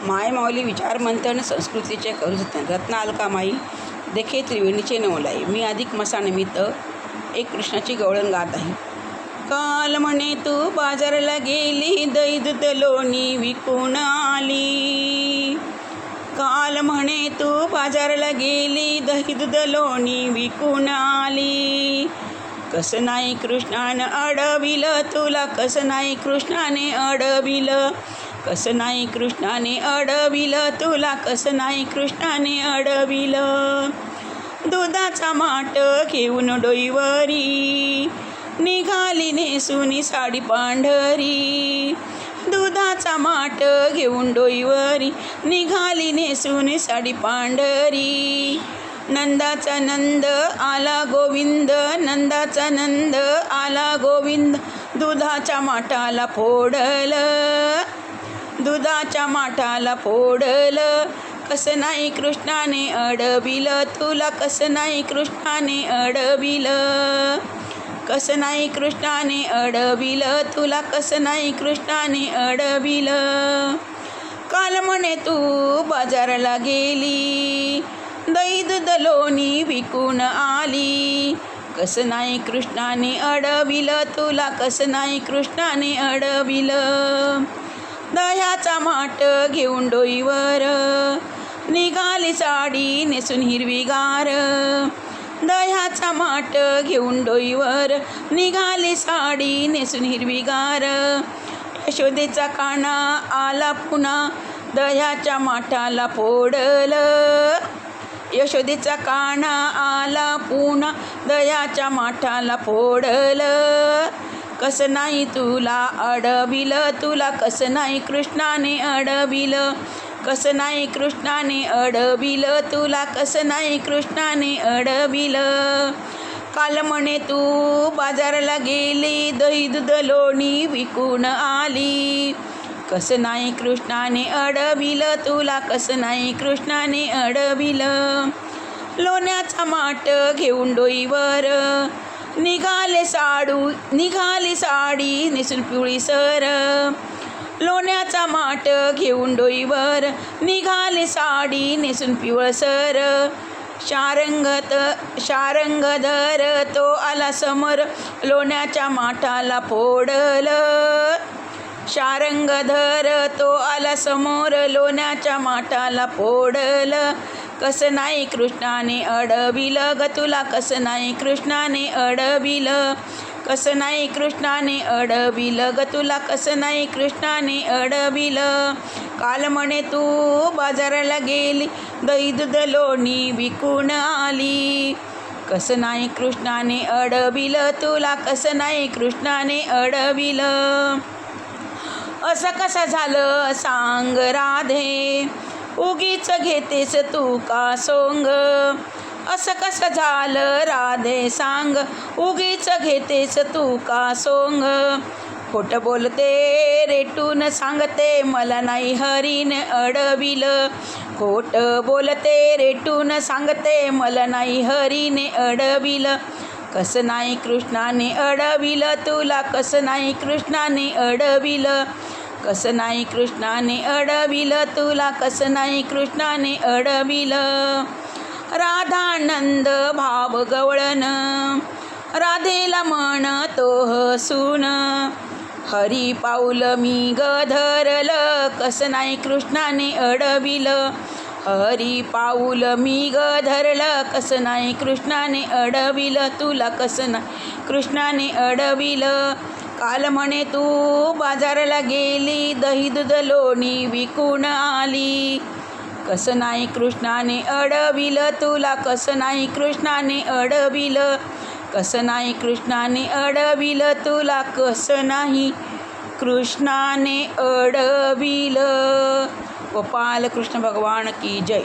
माय माऊली विचार मंथन संस्कृतीचे करुजतन रत्ना अलकामाई देखे त्रिवेणीचे नवलाई. मी अधिक मसानिमित्त एक कृष्णाची गवळण गात आहे. काल म्हणे तू बाजारला गेली, दही दूध लोणी विकून आली. काल म्हणे तू बाजारला गेली, दही दूध लोणी विकून आली. कसं नाही कृष्णानं अडविलं तुला, कसं नाही कृष्णाने अडविलं, कसं नाही कृष्णाने अडविलं तुला, कसं नाही कृष्णाने अडविलं. दुधाचा माठ घेऊन डोईवरी निघाली नेसूनी साडी पांढरी. दुधाचा माठ घेऊन डोईवरी निघाली नेसूनी साडी पांढरी. नंदाचा नंद आला गोविंद, नंदाचा नंद आला गोविंद. दुधाच्या माठाला फोडलं, दुधाच्या माठाला फोडलं. कसं नाही कृष्णाने अडविलं तुला, कसं नाही कृष्णाने अडविलं, कसं नाही कृष्णाने अडविलं तुला, कसं नाही कृष्णाने अडविलं. काल म्हणे तू बाजारला गेली, दही दूध लोणी विकून आली. कसं नाही कृष्णाने अडविलं तुला, कसं नाही कृष्णाने अडविलं. दह्याचा माठ घेऊन डोईवर निघाली साडी नेसून हिरवीगार. दह्याचा माठ घेऊन डोईवर निघाली साडी नेसून हिरवीगार. यशोदेचा काना आला पुन्हा दह्याच्या माठाला फोडलं. यशोदेचा काना आला पुन्हा दह्याच्या माठाला फोडलं. कसं नाही तुला अडविलं तुला, कसं नाही कृष्णाने अडविलं, कसं नाही कृष्णाने अडविलं तुला, कसं नाही कृष्णाने अडविलं. काल म्हणे तू बाजारला गेली, दही दूध लोणी विकून आली. कसं नाही कृष्णाने अडविलं तुला, कसं नाही कृष्णाने अडविलं. लोण्याचा माठ घेऊन डोईवर निघाली साडी नेसून पिवळीसर. लोण्याचा माठ घेऊन डोईवर निघाली साडी नेसून पिवळसर. शारंगधर तो आला समोर लोण्याच्या माठाला फोडलं. शारंगधर तो आला समोर लोण्याच्या माठाला फोडलं. कसं नाही कृष्णाने अडविलं ग तुला, कसं नाही कृष्णाने अडविलं, कसं नाही कृष्णाने अडविलं ग तुला, कसं नाही कृष्णाने अडविलं. काल म्हणे तू बाजाराला गेली, दही दूध लोणी विकून आली. कसं नाही कृष्णाने अडविलं तुला, कसं नाही कृष्णाने अडविलं. असं कसं झालं सांग राधे, उगीच घेतेस तू का सोंग. असं कसं झालं राधे सांग, उगीच घेतेस तू का सोंग. खोटं बोलते रेटून सांगते मला नाही हरीने अडविलं. खोटं बोलते रेटून सांगते मला नाही हरीने अडविलं. कसं नाही कृष्णाने अडविलं तुला, कसं नाही कृष्णाने अडविलं, कसं नाही कृष्णाने अडविलं तुला, कसं नाही कृष्णाने अडविलं. राधानंद भाव गवळण राधेला म्हणतो हसून. हरी पाऊल मी गधरलं, कसं नाही कृष्णाने अडविलं. हरी पाऊल मी गधरलं, कसं नाही कृष्णाने अडविलं तुला, कसं नाही कृष्णाने अडविलं. काल म्हणे तू बाजाराला गेली, दही दूध लोणी विकून आली. कसं नाही कृष्णाने अडविलं तुला, कसं नाही कृष्णाने अडविलं, कसं नाही कृष्णाने अडविलं तुला, कसं नाही कृष्णाने अडविलं. गोपाल कृष्ण भगवान की जय.